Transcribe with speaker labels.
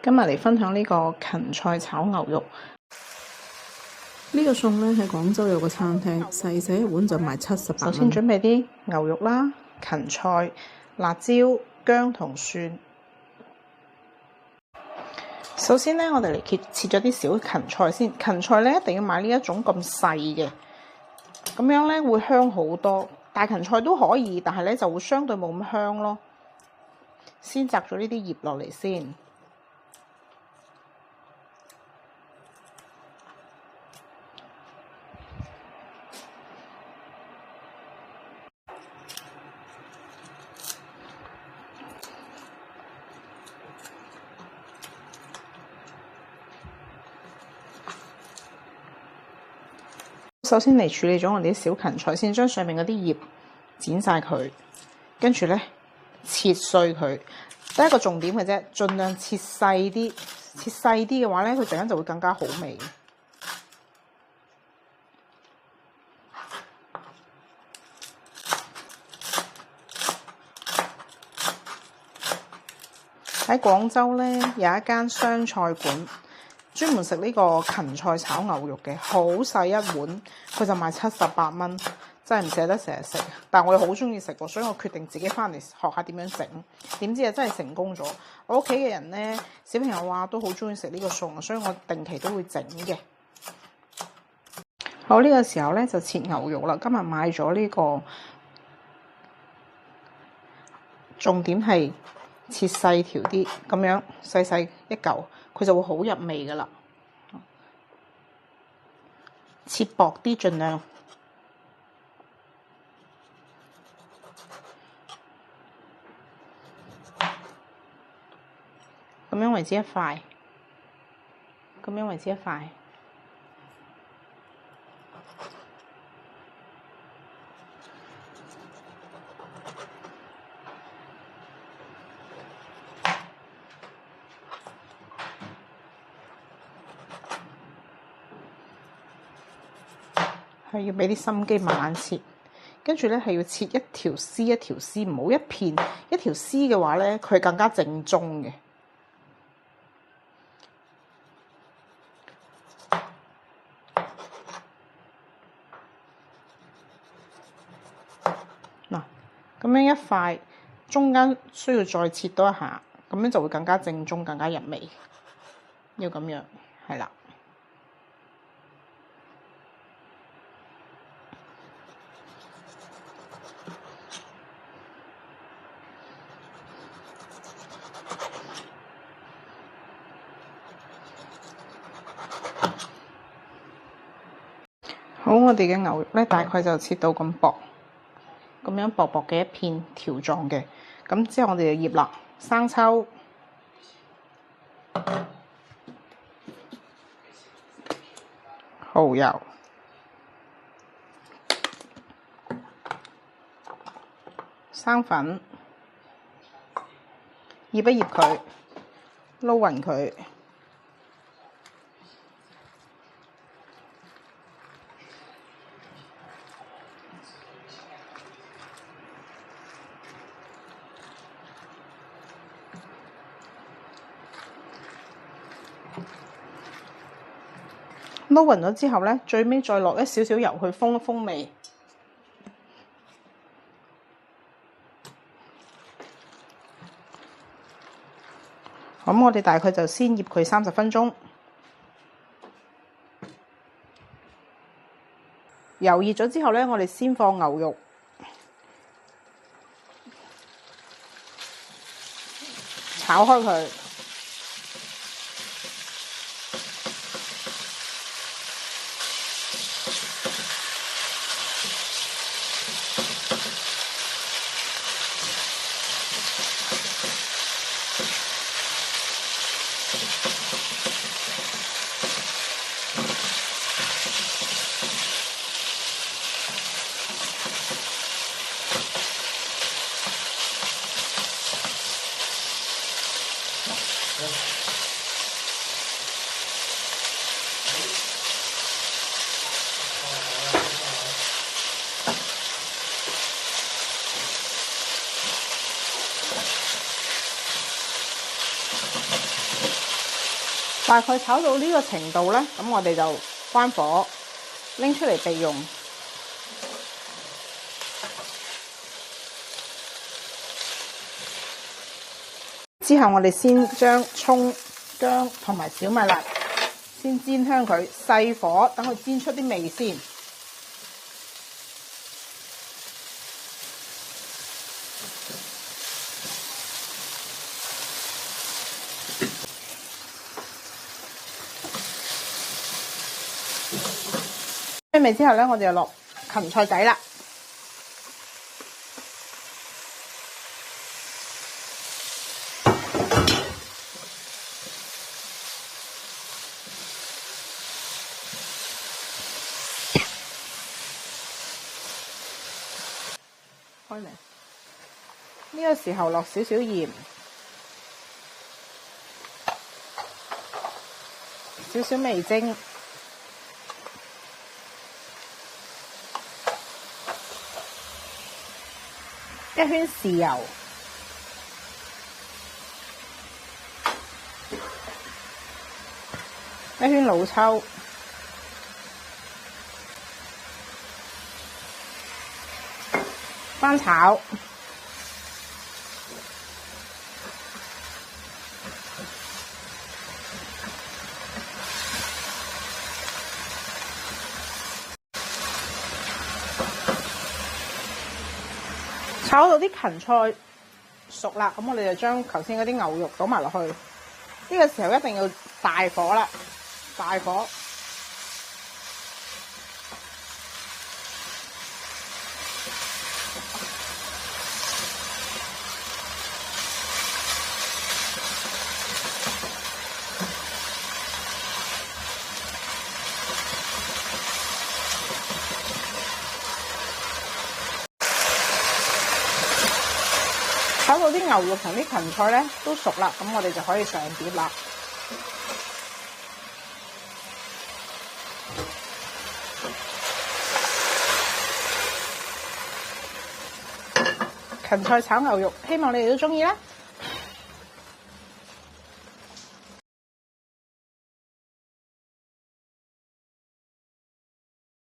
Speaker 1: 今日嚟分享呢個芹菜炒牛肉。
Speaker 2: 呢個餸呢喺廣州有個餐廳，細細一碗就賣78蚊。
Speaker 1: 首先準備啲牛肉啦、芹菜、辣椒、薑同蒜。首先呢，我哋嚟切咗啲小芹菜先。芹菜呢一定要買呢一種咁細嘅，咁樣呢會香好多。大芹菜都可以，但係呢就會相對冇咁香咯。先摘咗呢啲葉落嚟先。首先嚟處理咗我哋啲小芹菜先，將上面嗰啲葉剪晒佢，跟住咧切碎佢。第一個重點嘅啫，盡量切細啲。切細啲嘅話咧，佢陣間就會更加好味。喺廣州咧有一間湘菜館，專門食呢個芹菜炒牛肉嘅，好細一碗，佢就賣78蚊，真係唔捨得成日食。但係我又好中意食喎，所以我決定自己翻嚟學下點樣整。點知啊，真係成功咗！我屋企嘅人咧，小朋友話都好中意食呢個餸，所以我定期都會整嘅。好，呢個時候咧就切牛肉啦。今日買咗呢個，重點係切細條啲，咁樣細細一嚿，佢就會好入味噶啦。切薄啲，盡量。咁樣為之一塊，咁樣為之一塊。係要俾啲心機慢慢切，跟住咧係要切一條絲一條絲，唔好一片。一條絲嘅話咧，佢更加正宗嘅。嗱，咁樣一塊，中間需要再切多一下，咁樣就會更加正宗，更加入味。要咁樣，係啦。好，我哋嘅牛肉咧，大概就切到咁薄，咁樣薄薄嘅一片條狀嘅。咁之後我哋就醃啦，生抽、蠔油、生粉，醃一醃佢，撈勻佢。撈勻咗之後咧，最尾再落一少少油去封一封味。咁我哋大概就先醃佢30分鐘。油熱咗之後咧，我哋先放牛肉，炒開佢。大概炒到呢個程度咧，咁我哋就關火，拎出嚟備用。之後我哋先將葱、薑同埋小米辣先煎香佢，細火等佢煎出啲味先。香味之後咧，我哋就落芹菜仔啦。開嚟，呢個時候落少少鹽，少少味精，一圈豉油，一圈老抽，翻炒，炒到啲芹菜熟啦，咁我哋就將頭先嗰啲牛肉倒埋落去。呢個時候一定要大火啦，大火。炒到啲牛肉同啲芹菜咧都熟啦，咁我哋就可以上碟啦。芹菜炒牛肉，希望你哋都鍾意啦〜